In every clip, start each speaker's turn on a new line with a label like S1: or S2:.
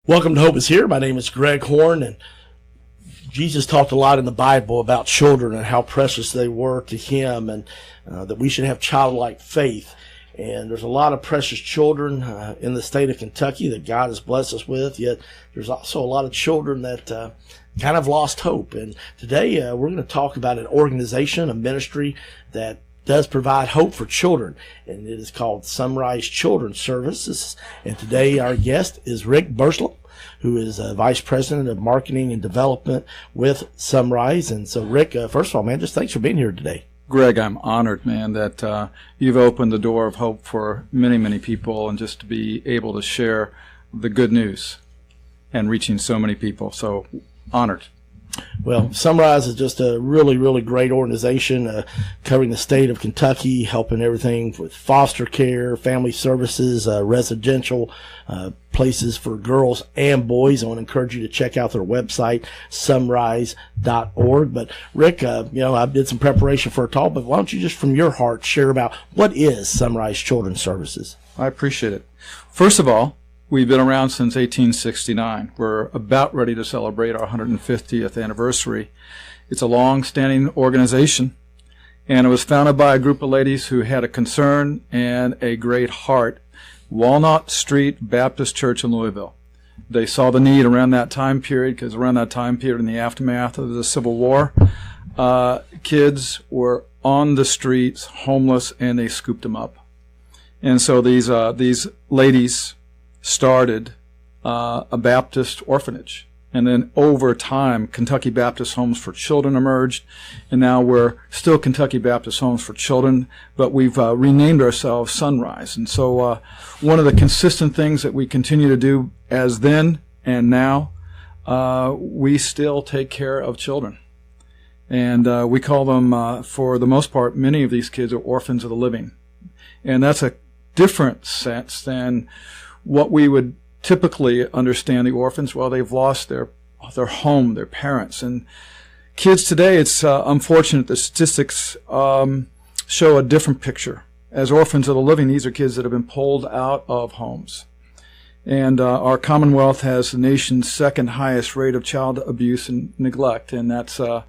S1: Welcome to Hope is Here. My name is Greg Horn, and Jesus talked a lot in the Bible about children and how precious they were to him, and that we should have childlike faith. And there's a lot of precious children in the state of Kentucky that God has blessed us with, yet there's also a lot of children that kind of lost hope. And today we're going to talk about an organization, a ministry that does provide hope for children, and it is called Sunrise Children's Services. And today our guest is Rick Burslem, who is Vice President of Marketing and Development with Sunrise. And so, Rick, first of all, man, just thanks for being here today.
S2: Greg, I'm honored, man, that you've opened the door of hope for many, many people, and just to be able to share the good news and reaching so many people. So, honored.
S1: Well, Sunrise is just a really, really great organization covering the state of Kentucky, helping everything with foster care, family services, residential places for girls and boys. I want to encourage you to check out their website, sunrise.org. But Rick, I did some preparation for a talk, but why don't you just from your heart share about what is Sunrise Children's Services?
S2: I appreciate it. First of all, we've been around since 1869. We're about ready to celebrate our 150th anniversary. It's a long-standing organization, and it was founded by a group of ladies who had a concern and a great heart. Walnut Street Baptist Church in Louisville. They saw the need around that time period, because around that time period in the aftermath of the Civil War, kids were on the streets, homeless, and they scooped them up. And so these ladies started a Baptist orphanage. And then over time, Kentucky Baptist Homes for Children emerged. And now we're still Kentucky Baptist Homes for Children, but we've renamed ourselves Sunrise. And so one of the consistent things that we continue to do as then and now, we still take care of children. And we call them, for the most part, many of these kids are orphans of the living. And that's a different sense than what we would typically understand the orphans. Well, they've lost their home, their parents. And kids today, it's unfortunate the statistics show a different picture. As orphans of the living, these are kids that have been pulled out of homes. And our Commonwealth has the nation's second highest rate of child abuse and neglect. And that's a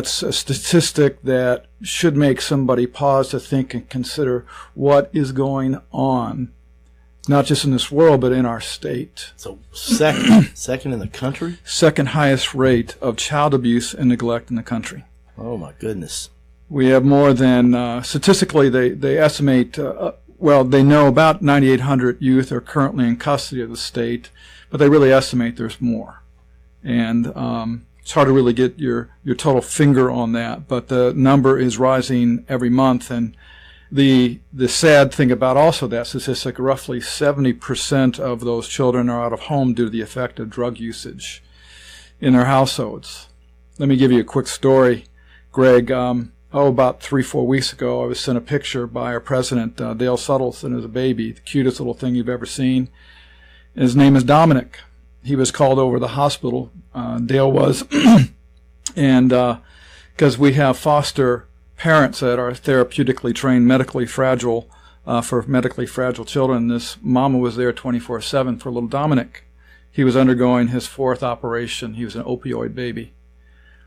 S2: statistic that should make somebody pause to think and consider what is going on, not just in this world, but in our state.
S1: So second in the country?
S2: Second highest rate of child abuse and neglect in the country.
S1: Oh, my goodness.
S2: We have more than, statistically, they estimate, they know about 9,800 youth are currently in custody of the state, but they really estimate there's more. And it's hard to really get your total finger on that, but the number is rising every month. And the sad thing about also that statistic, roughly 70% of those children are out of home due to the effect of drug usage in their households. Let me give you a quick story, Greg. About 3-4 weeks ago, I was sent a picture by our president, Dale Suttleson, as a baby, the cutest little thing you've ever seen. And his name is Dominic. He was called over to the hospital, Dale was, and because we have foster parents that are therapeutically trained, medically fragile, for medically fragile children. This mama was there 24/7 for little Dominic. He was undergoing his 4th operation. He was an opioid baby.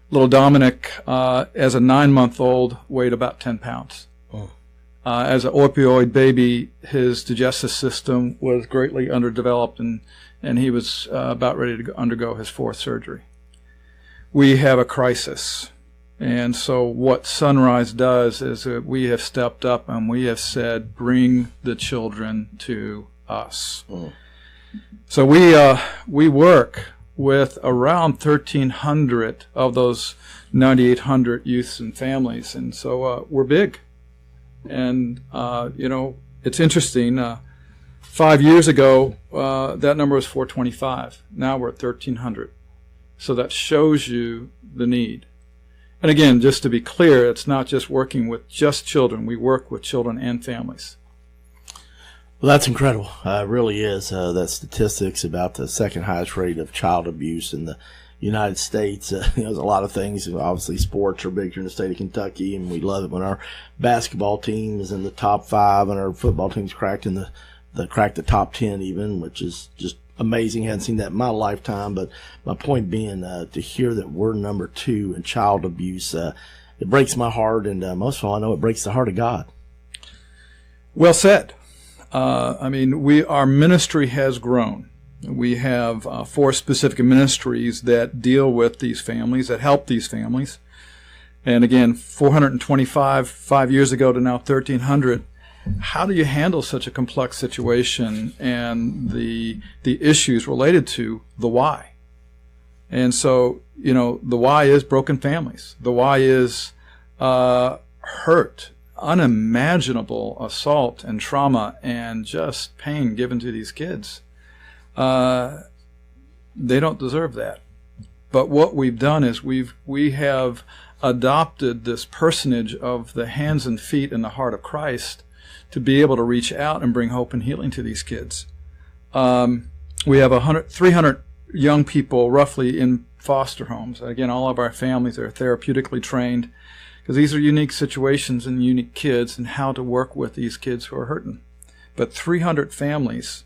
S2: Little Dominic, as a 9-month-old, weighed about 10 pounds. Oh. As an opioid baby, his digestive system was greatly underdeveloped, and he was about ready to undergo his 4th surgery. We have a crisis. And so what Sunrise does is that we have stepped up and we have said, bring the children to us. Mm. So we work with around 1,300 of those 9,800 youths and families. And so we're big. And, it's interesting. 5 years ago, that number was 425. Now we're at 1,300. So that shows you the need. And again, just to be clear, it's not just working with just children. We work with children and families.
S1: Well, that's incredible. It really is. That statistics about the second highest rate of child abuse in the United States. There's a lot of things. Obviously, sports are big here in the state of Kentucky, and we love it when our basketball team is in the top 5 and our football team's cracked the top 10 even, which is just amazing. Hadn't seen that in my lifetime. But my point being, to hear that we're number 2 in child abuse, it breaks my heart, and most of all, I know it breaks the heart of God.
S2: Well said. I mean, our ministry has grown. We have 4 specific ministries that deal with these families, that help these families. And again, 425, 5 years ago to now 1,300. How do you handle such a complex situation and the issues related to the why? And so, the why is broken families. The why is hurt, unimaginable assault and trauma and just pain given to these kids. They don't deserve that. But what we've done is we have adopted this personage of the hands and feet and the heart of Christ to be able to reach out and bring hope and healing to these kids. We have 300 young people roughly in foster homes. Again, all of our families are therapeutically trained because these are unique situations and unique kids and how to work with these kids who are hurting. But 300 families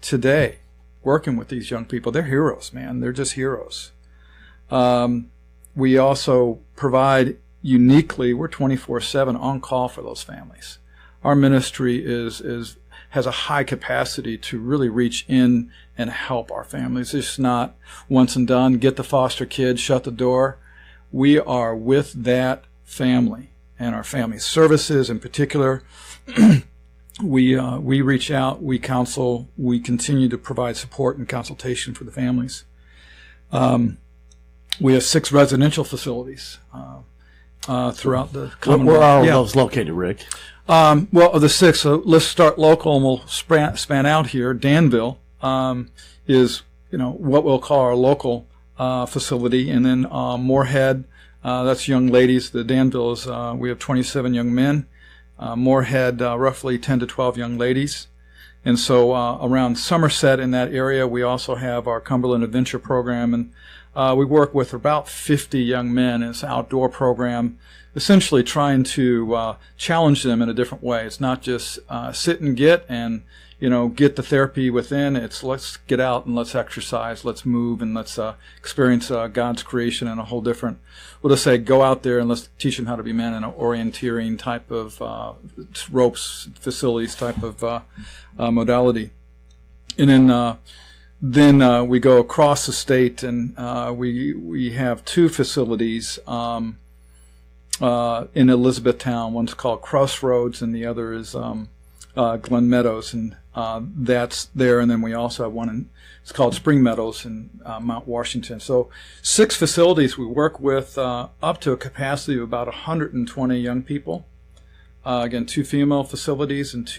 S2: today working with these young people, they're heroes, man. They're just heroes. We also provide uniquely, we're 24/7 on call for those families. Our ministry has a high capacity to really reach in and help our families. It's not once and done, get the foster kid, shut the door. We are with that family and our family services in particular. We reach out, we counsel, we continue to provide support and consultation for the families. We have 6 residential facilities throughout the Commonwealth.
S1: Where are all those located, Rick?
S2: Well, of the 6, so let's start local and we'll span out here. Danville is, what we'll call our local facility, and then Moorhead, that's young ladies. The Danville is we have 27 young men. Moorhead, roughly 10 to 12 young ladies. And so around Somerset in that area, we also have our Cumberland Adventure Program, and we work with about 50 young men. It's an outdoor program, essentially trying to challenge them in a different way. It's not just sit and get the therapy within. It's let's get out and let's exercise, let's move, and let's experience God's creation in a whole different, we'll just say go out there and let's teach them how to be men in an orienteering type of ropes, facilities type of modality. And then we go across the state, and we have 2 facilities in Elizabethtown. One's called Crossroads, and the other is Glen Meadows, and that's there. And then we also have one it's called Spring Meadows in Mount Washington. So 6 facilities. We work with up to a capacity of about 120 young people. Again, 2 female facilities and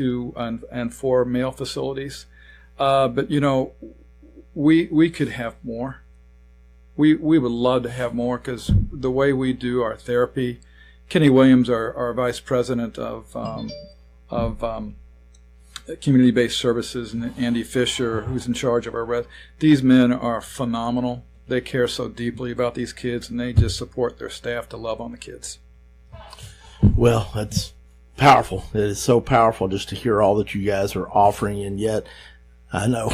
S2: 4 male facilities. But we could have more. We would love to have more, because the way we do our therapy, Kenny Williams, our vice president of community-based services, and Andy Fisher, who's in charge of these men are phenomenal. They care so deeply about these kids, and they just support their staff to love on the kids.
S1: Well, that's powerful. It is so powerful just to hear all that you guys are offering, and yet I know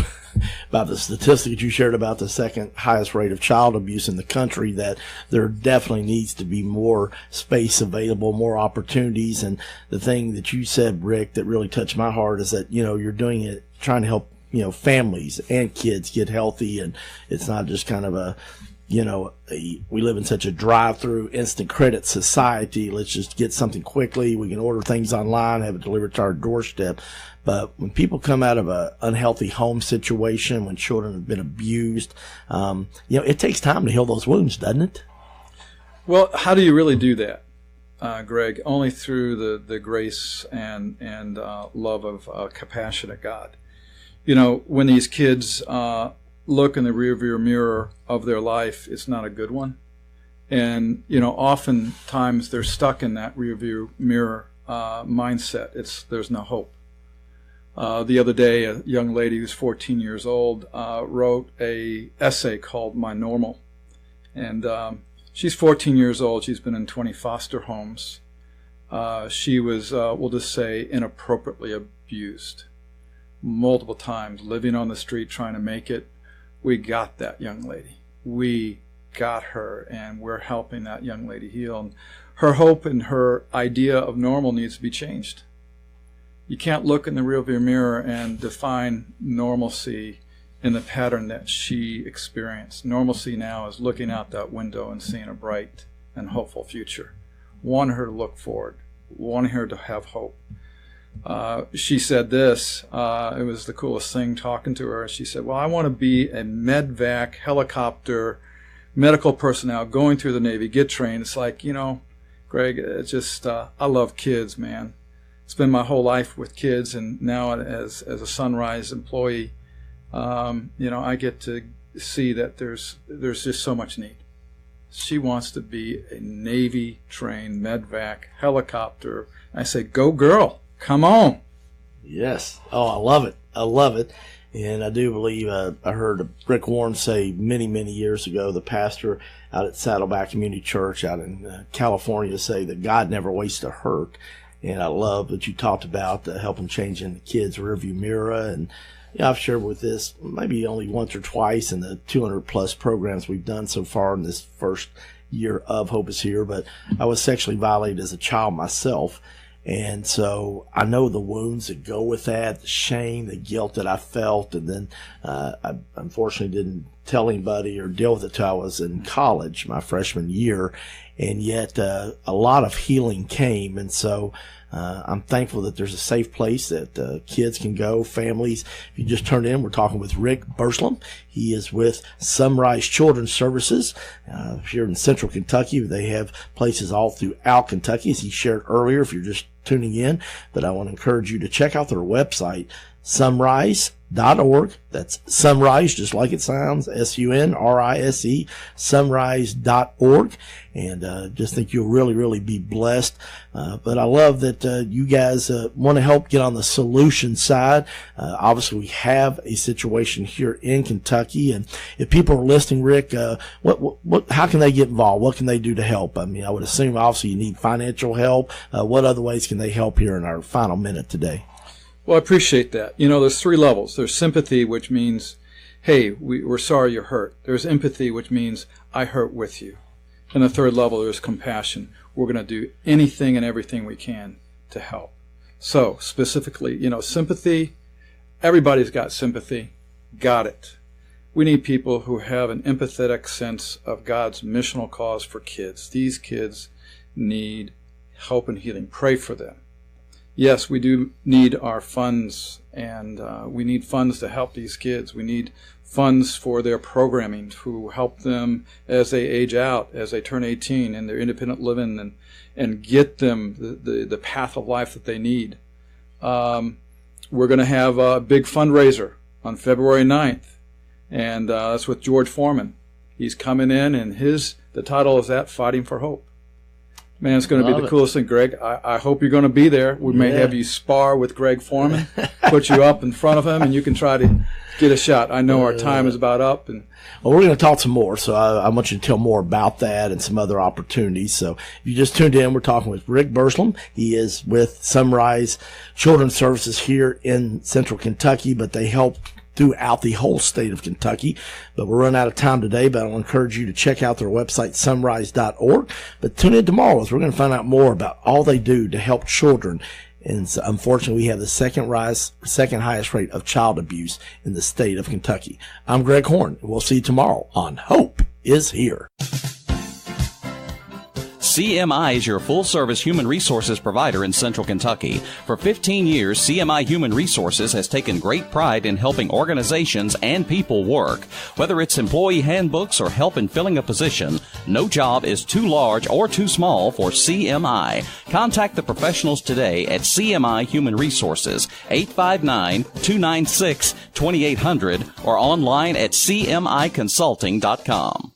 S1: about the statistics you shared about the second highest rate of child abuse in the country, that there definitely needs to be more space available, more opportunities. And the thing that you said, Rick, that really touched my heart is that, you're doing it, trying to help, families and kids get healthy. And it's not just kind of we live in such a drive-through instant credit society. Let's just get something quickly. We can order things online, have it delivered to our doorstep. But when people come out of an unhealthy home situation, when children have been abused, it takes time to heal those wounds, doesn't it?
S2: Well, how do you really do that, Greg? Only through the grace and love of a compassionate God. When these kids look in the rearview mirror of their life, it's not a good one. And, oftentimes they're stuck in that rearview mirror mindset. There's no hope. The other day, a young lady who's 14 years old wrote an essay called My Normal. And she's 14 years old. She's been in 20 foster homes. She was, we'll just say, inappropriately abused. multiple times, living on the street, trying to make it. We got that young lady. We got her, and we're helping that young lady heal. And her hope and her idea of normal needs to be changed. You can't look in the rearview mirror and define normalcy in the pattern that she experienced. Normalcy now is looking out that window and seeing a bright and hopeful future. Wanting her to look forward, wanting her to have hope. She said this, it was the coolest thing talking to her. She said, well, I want to be a medvac helicopter medical personnel going through the Navy, get trained. It's like, Greg, it's just, I love kids, man. Spend my whole life with kids, and now as a Sunrise employee, I get to see that there's just so much need. She wants to be a Navy-trained medvac helicopter. I say, go girl, come on.
S1: Yes. Oh, I love it. I love it. And I do believe I heard Rick Warren say many, many years ago, the pastor out at Saddleback Community Church out in California, say that God never wastes a hurt. And I love that you talked about helping changing the kids' rearview mirror. And I've shared with this maybe only once or twice in the 200-plus programs we've done so far in this first year of Hope is Here. But I was sexually violated as a child myself. And so I know the wounds that go with that, the shame, the guilt that I felt. And then I unfortunately didn't tell anybody or deal with it till I was in college, my freshman year. And yet a lot of healing came. And so I'm thankful that there's a safe place that kids can go, families. If you just turned in, we're talking with Rick Burslem. He is with Sunrise Children's Services here in Central Kentucky. They have places all throughout Kentucky, as he shared earlier, if you're just tuning in. But I want to encourage you to check out their website, sunrise.org. That's Sunrise, just like it sounds, SUNRISE, sunrise.org. And just think you'll really, really be blessed. But I love that you guys want to help get on the solution side. Obviously, we have a situation here in Kentucky. And if people are listening, Rick, how can they get involved? What can they do to help? I mean, I would assume, obviously, you need financial help. What other ways can they help here in our final minute today?
S2: Well, I appreciate that. There's 3 levels. There's sympathy, which means, hey, we're sorry you're hurt. There's empathy, which means I hurt with you. And the 3rd level, there's compassion. We're going to do anything and everything we can to help. So, specifically, sympathy, everybody's got sympathy. Got it. We need people who have an empathetic sense of God's missional cause for kids. These kids need help and healing. Pray for them. Yes, we do need our funds, and we need funds to help these kids. We need funds for their programming to help them as they age out, as they turn 18, and their independent living, and get them the path of life that they need. We're going to have a big fundraiser on February 9th, and that's with George Foreman. He's coming in, and the title is Fighting for Hope. Man, it's going to be the coolest thing, Greg. I hope you're going to be there. We may have you spar with Greg Foreman, put you up in front of him, and you can try to get a shot. I know our time is about up. Well,
S1: we're going to talk some more, so I want you to tell more about that and some other opportunities. So if you just tuned in, we're talking with Rick Burslem. He is with Sunrise Children's Services here in Central Kentucky, but they help throughout the whole state of Kentucky. But we're running out of time today, but I'll encourage you to check out their website, sunrise.org. But tune in tomorrow as we're going to find out more about all they do to help children. And so, unfortunately, we have the second highest rate of child abuse in the state of Kentucky. I'm Greg Horn. We'll see you tomorrow on Hope is Here.
S3: CMI is your full-service human resources provider in Central Kentucky. For 15 years, CMI Human Resources has taken great pride in helping organizations and people work. Whether it's employee handbooks or help in filling a position, no job is too large or too small for CMI. Contact the professionals today at CMI Human Resources, 859-296-2800, or online at cmiconsulting.com.